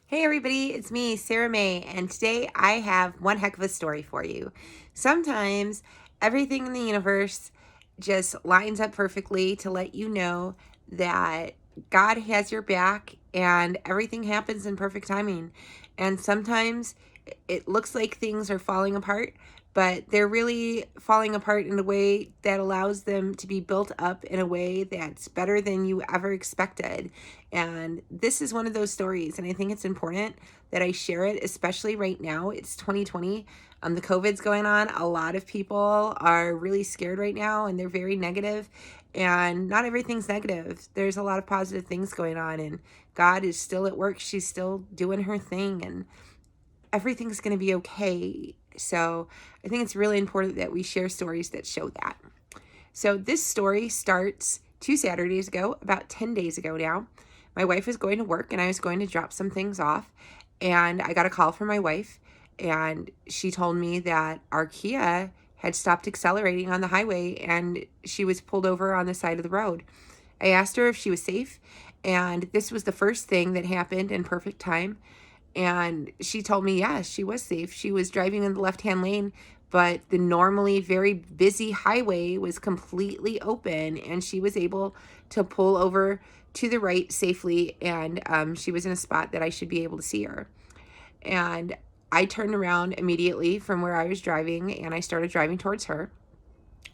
Hey everybody, it's me, Sara Mae, and today I have one heck of a story for you. Sometimes everything in the universe just lines up perfectly to let you know that God has your back and everything happens in perfect timing. And sometimes it looks like things are falling apart, but they're really falling apart in a way that allows them to be built up in a way that's better than you ever expected. And this is one of those stories, and I think it's important that I share it, especially right now. It's 2020. The COVID's going on. A lot of people are really scared right now, and they're very negative. And not everything's negative. There's a lot of positive things going on, and God is still at work. She's still doing her thing, and everything's going to be okay. So I think it's really important that we share stories that show that. So this story starts 2 Saturdays ago, about 10 days ago now. My wife was going to work and I was going to drop some things off. And I got a call from my wife, and she told me that our Kia had stopped accelerating on the highway and she was pulled over on the side of the road. I asked her if she was safe, and this was the first thing that happened in perfect time. And she told me, yes, she was safe. She was driving in the left-hand lane, but the normally very busy highway was completely open, and she was able to pull over to the right safely, and she was in a spot that I should be able to see her. And I turned around immediately from where I was driving, and I started driving towards her.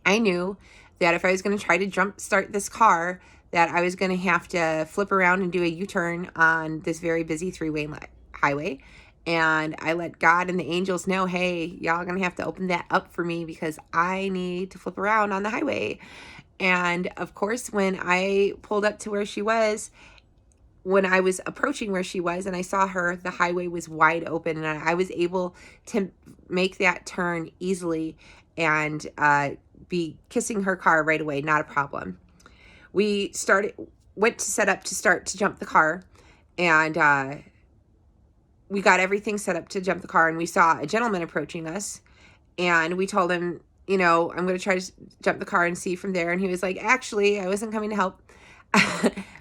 I knew that if I was going to try to jump start this car, that I was going to have to flip around and do a U-turn on this very busy three-way highway. And I let God and the angels know, hey, y'all going to have to open that up for me because I need to flip around on the highway. And of course, when I pulled up to where she was, when I was approaching where she was and I saw her, the highway was wide open, and I was able to make that turn easily and be kissing her car right away. Not a problem. We went to set up to start to jump the car, and we got everything set up to jump the car, and we saw a gentleman approaching us, and we told him, I'm going to try to jump the car and see from there. And he was like, actually, I wasn't coming to help.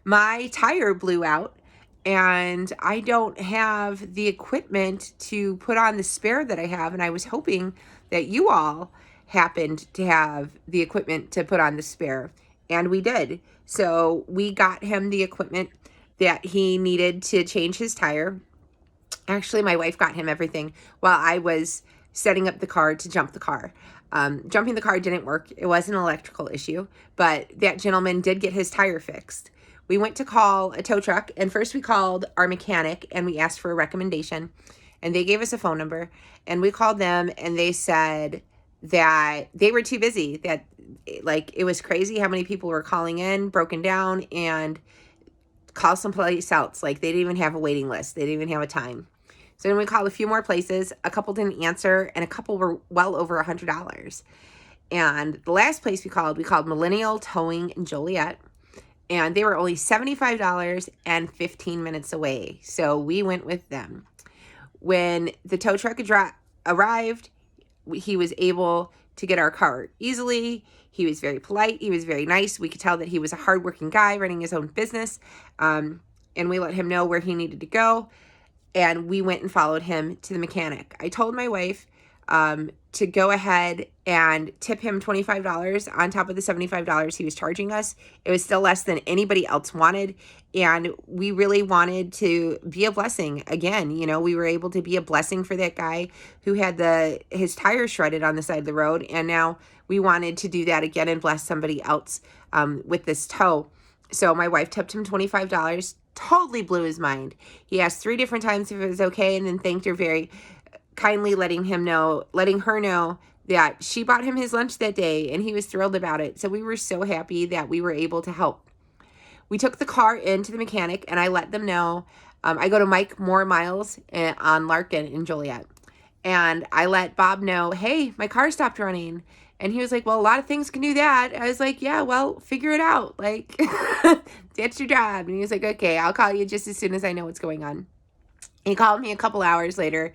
My tire blew out, and I don't have the equipment to put on the spare that I have. And I was hoping that you all happened to have the equipment to put on the spare. And we did. So we got him the equipment that he needed to change his tire. Actually, my wife got him everything while I was setting up the car to jump the car. Jumping the car didn't work. It was an electrical issue, but that gentleman did get his tire fixed. We went to call a tow truck, and first we called our mechanic and we asked for a recommendation, and they gave us a phone number, and we called them, and they said that they were too busy, that like it was crazy how many people were calling in, broken down, and call someplace else. Like they didn't even have a waiting list. They didn't even have a time. So then we called a few more places. A couple didn't answer, and a couple were well over $100. And the last place we called Millennial Towing in Joliet, and they were only $75 and 15 minutes away. So we went with them. When the tow truck arrived, he was able to get our car easily. He was very polite. He was very nice. We could tell that he was a hardworking guy running his own business. And we let him know where he needed to go. And we went and followed him to the mechanic. I told my wife to go ahead and tip him $25 on top of the $75 he was charging us. It was still less than anybody else wanted. And we really wanted to be a blessing. Again, we were able to be a blessing for that guy who had his tires shredded on the side of the road. And now we wanted to do that again and bless somebody else with this tow. So my wife tipped him $25. Totally blew his mind. He asked 3 different times if it was okay, and then thanked her very kindly, letting her know that she bought him his lunch that day, and he was thrilled about it. So we were so happy that we were able to help. We took the car into the mechanic, and I let them know. I go to Mike More Miles on Larkin in Joliet, and I let Bob know, hey, my car stopped running. And he was like, well, a lot of things can do that. I was like, yeah, well, figure it out. Like, that's your job. And he was like, okay, I'll call you just as soon as I know what's going on. He called me a couple hours later,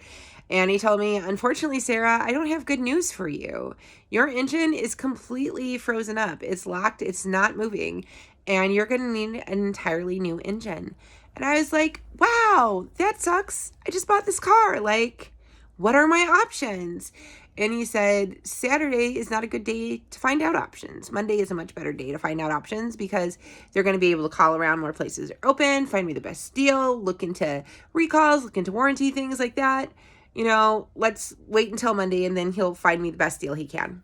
and he told me, unfortunately, Sara, I don't have good news for you. Your engine is completely frozen up. It's locked. It's not moving. And you're going to need an entirely new engine. And I was like, wow, that sucks. I just bought this car. Like, what are my options? And he said, Saturday is not a good day to find out options. Monday is a much better day to find out options because they're going to be able to call around more places are open, find me the best deal, look into recalls, look into warranty, things like that. You know, let's wait until Monday and then he'll find me the best deal he can.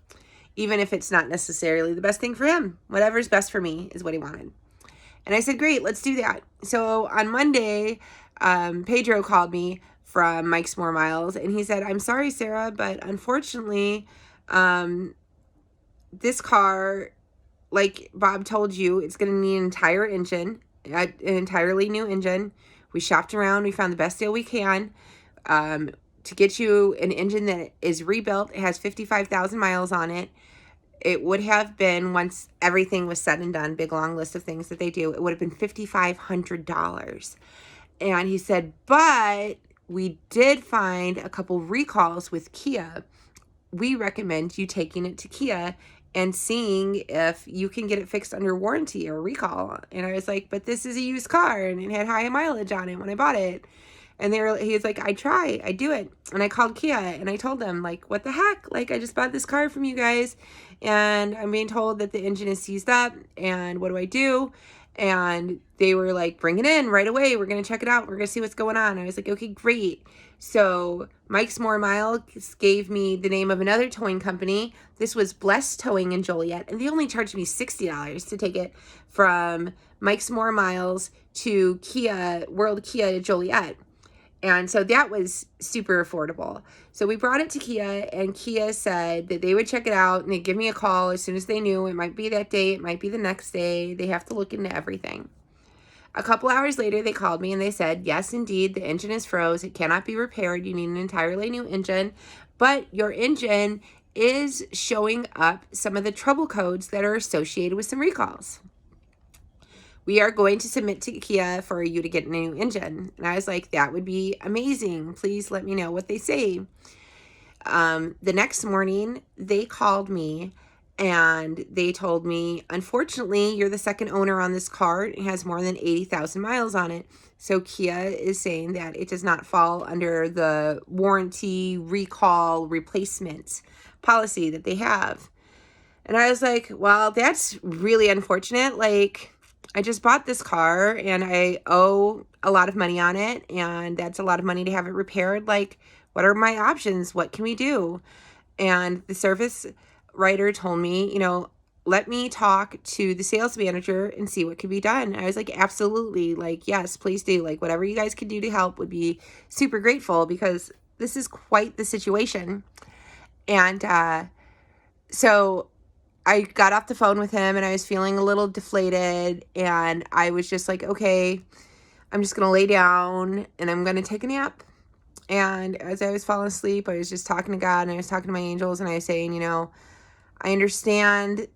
Even if it's not necessarily the best thing for him. Whatever's best for me is what he wanted. And I said, great, let's do that. So on Monday, Pedro called me from Mike's More Miles, and he said, I'm sorry, Sarah, but unfortunately, this car, like Bob told you, it's going to need an entire engine, an entirely new engine. We shopped around. We found the best deal we can to get you an engine that is rebuilt. It has 55,000 miles on it. It would have been, once everything was said and done, big long list of things that they do, it would have been $5,500. And he said, but we did find a couple recalls with Kia. We recommend you taking it to Kia and seeing if you can get it fixed under warranty or recall. And I was like, but this is a used car and it had high mileage on it when I bought it. And he was like, I do it. And I called Kia and I told them, like, what the heck? Like, I just bought this car from you guys and I'm being told that the engine is seized up and what do I do? And they were like, bring it in right away. We're going to check it out. We're going to see what's going on. I was like, okay, great. So Mike's More Miles gave me the name of another towing company. This was Blessed Towing in Joliet. And they only charged me $60 to take it from Mike's More Miles to Kia, World Kia to Joliet. And so that was super affordable. So we brought it to Kia and Kia said that they would check it out and they'd give me a call as soon as they knew. It might be that day. It might be the next day. They have to look into everything. A couple hours later, they called me and they said, yes, indeed, the engine is froze. It cannot be repaired. You need an entirely new engine. But your engine is showing up some of the trouble codes that are associated with some recalls. We are going to submit to Kia for you to get a new engine. And I was like, that would be amazing. Please let me know what they say. The next morning, they called me and they told me, unfortunately, you're the second owner on this car. It has more than 80,000 miles on it. So Kia is saying that it does not fall under the warranty, recall, replacement policy that they have. And I was like, well, that's really unfortunate. Like, I just bought this car and I owe a lot of money on it and that's a lot of money to have it repaired. Like, what are my options? What can we do? And the service writer told me, you know, let me talk to the sales manager and see what can be done. I was like, absolutely. Like, yes, please do. Like, whatever you guys can do to help would be super grateful because this is quite the situation. And so I got off the phone with him and I was feeling a little deflated and I was just like, okay, I'm just going to lay down and I'm going to take a nap. And as I was falling asleep, I was just talking to God and I was talking to my angels and I was saying, you know, I understand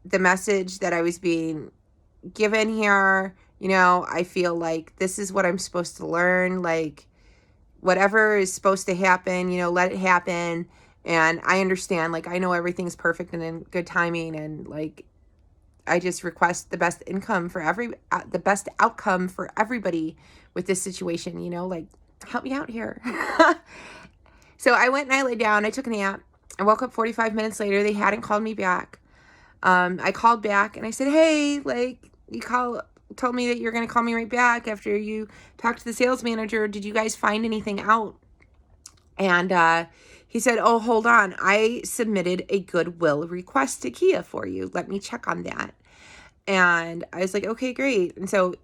the message that I was being given here. You know, I feel like this is what I'm supposed to learn. Like, whatever is supposed to happen, you know, let it happen. And I understand, like, I know everything's perfect and in good timing. And like, I just request the best income for the best outcome for everybody with this situation, you know, like, help me out here. So I went and I laid down, I took a nap. I woke up 45 minutes later. They hadn't called me back. I called back and I said, hey, like, told me that you're going to call me right back after you talked to the sales manager. Did you guys find anything out? And he said, oh, hold on. I submitted a goodwill request to Kia for you. Let me check on that. And I was like, okay, great. And so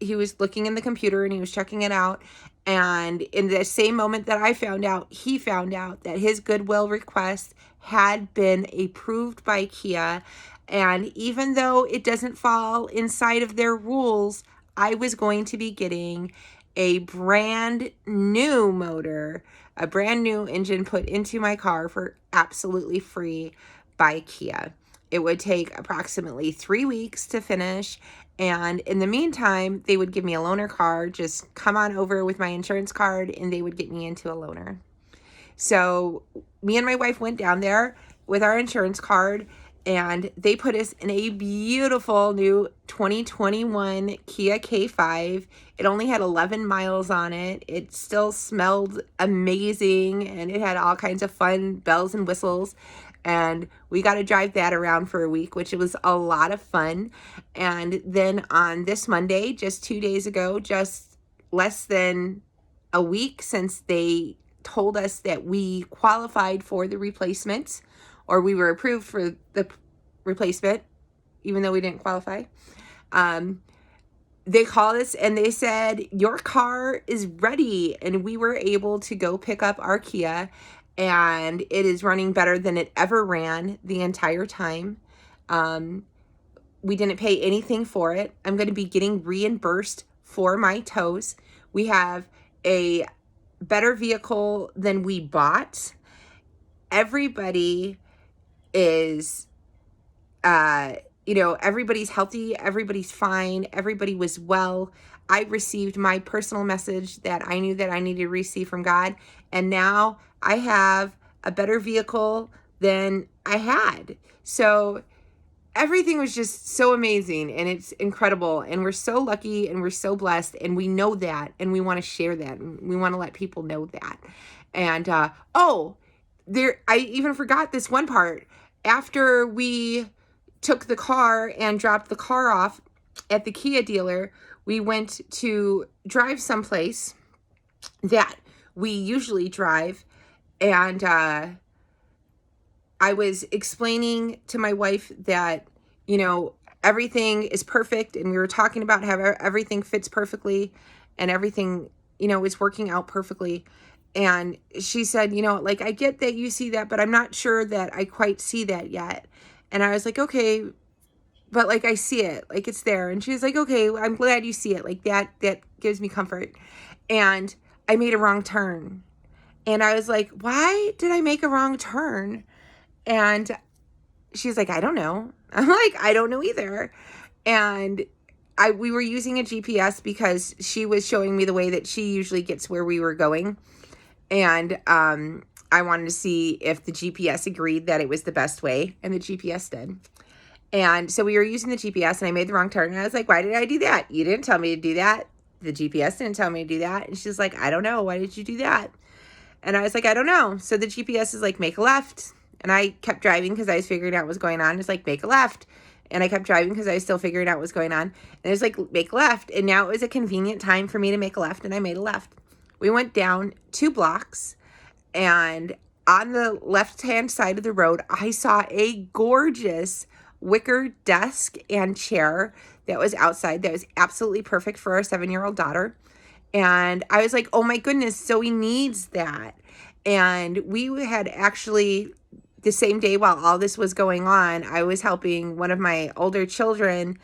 he was looking in the computer and he was checking it out. And in the same moment that I found out, he found out that his goodwill request had been approved by Kia. And even though it doesn't fall inside of their rules, I was going to be getting a brand new motor, a brand new engine put into my car for absolutely free by Kia. It would take approximately 3 weeks to finish. And in the meantime, they would give me a loaner car, just come on over with my insurance card and they would get me into a loaner. So me and my wife went down there with our insurance card and they put us in a beautiful new 2021 Kia K5. It only had 11 miles on it. It still smelled amazing, and it had all kinds of fun bells and whistles. And we got to drive that around for a week, which was a lot of fun. And then on this Monday, just 2 days ago, just less than a week since they told us that we qualified for the replacement, or we were approved for the replacement, even though we didn't qualify. They called us and they said, your car is ready. And we were able to go pick up our Kia, and it is running better than it ever ran the entire time. We didn't pay anything for it. I'm going to be getting reimbursed for my tows. We have a better vehicle than we bought. Everybody is, everybody's healthy, everybody's fine, everybody was well. I received my personal message that I knew that I needed to receive from God, and now I have a better vehicle than I had. So everything was just so amazing, and it's incredible, and we're so lucky, and we're so blessed, and we know that, and we want to share that, and we want to let people know that. And I even forgot this one part. After we took the car and dropped the car off at the Kia dealer, we went to drive someplace that we usually drive, and I was explaining to my wife that, everything is perfect, and we were talking about how everything fits perfectly, and everything, is working out perfectly. And she said, I get that you see that, but I'm not sure that I quite see that yet. And I was like, okay, but I see it, it's there. And she was like, okay, I'm glad you see it. That gives me comfort. And I made a wrong turn. And I was like, why did I make a wrong turn? And she's like, I don't know. I'm like, I don't know either. And we were using a GPS because she was showing me the way that she usually gets where we were going. And I wanted to see if the GPS agreed that it was the best way, and the GPS did. And so we were using the GPS, and I made the wrong turn, and I was like, why did I do that? You didn't tell me to do that. The GPS didn't tell me to do that. And she's like, I don't know. Why did you do that? And I was like, I don't know. So the GPS is like, make a left. And I kept driving because I was figuring out what was going on. It's like, make a left. And I kept driving because I was still figuring out what was going on. And it was like, make a left. And now it was a convenient time for me to make a left, and I made a left. We went down 2 blocks, and on the left-hand side of the road, I saw a gorgeous wicker desk and chair that was outside that was absolutely perfect for our 7-year-old daughter. And I was like, oh my goodness, Zoe needs that. And we had actually, the same day while all this was going on, I was helping one of my older children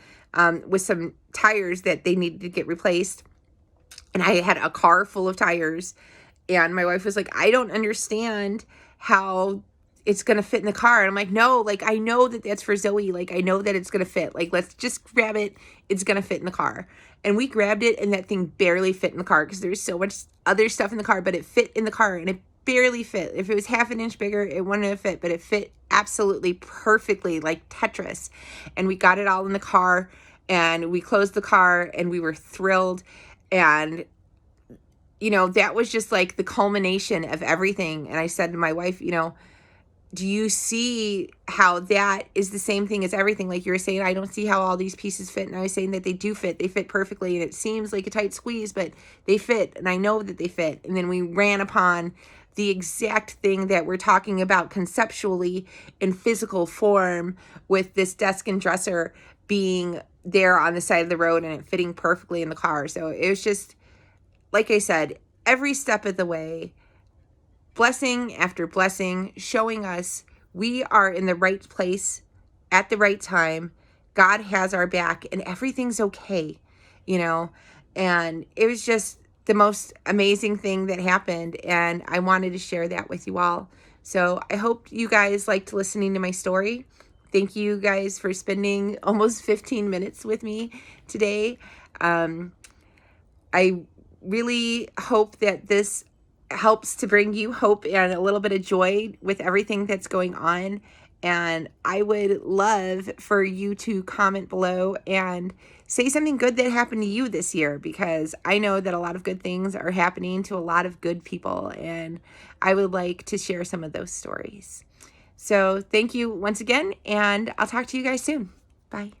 with some tires that they needed to get replaced. And I had a car full of tires, and my wife was like, I don't understand how it's going to fit in the car. And I'm like, no, I know that that's for Zoe. I know that it's going to fit. Let's just grab it. It's going to fit in the car. And we grabbed it, and that thing barely fit in the car because there's so much other stuff in the car, but it fit in the car, and it barely fit. If it was half an inch bigger, it wouldn't have fit, but it fit absolutely perfectly, like Tetris. And we got it all in the car, and we closed the car, and we were thrilled. And, that was just the culmination of everything. And I said to my wife, do you see how that is the same thing as everything? Like you were saying, I don't see how all these pieces fit. And I was saying that they do fit. They fit perfectly. And it seems like a tight squeeze, but they fit. And I know that they fit. And then we ran upon the exact thing that we're talking about conceptually in physical form, with this desk and dresser being there on the side of the road and it fitting perfectly in the car. So it was just, like I said, every step of the way, blessing after blessing, showing us we are in the right place at the right time. God has our back, and everything's okay, and it was just the most amazing thing that happened, and I wanted to share that with you all. So I hope you guys liked listening to my story. Thank you guys for spending almost 15 minutes with me today. I really hope that this helps to bring you hope and a little bit of joy with everything that's going on. And I would love for you to comment below and say something good that happened to you this year, because I know that a lot of good things are happening to a lot of good people, and I would like to share some of those stories. So thank you once again, and I'll talk to you guys soon. Bye.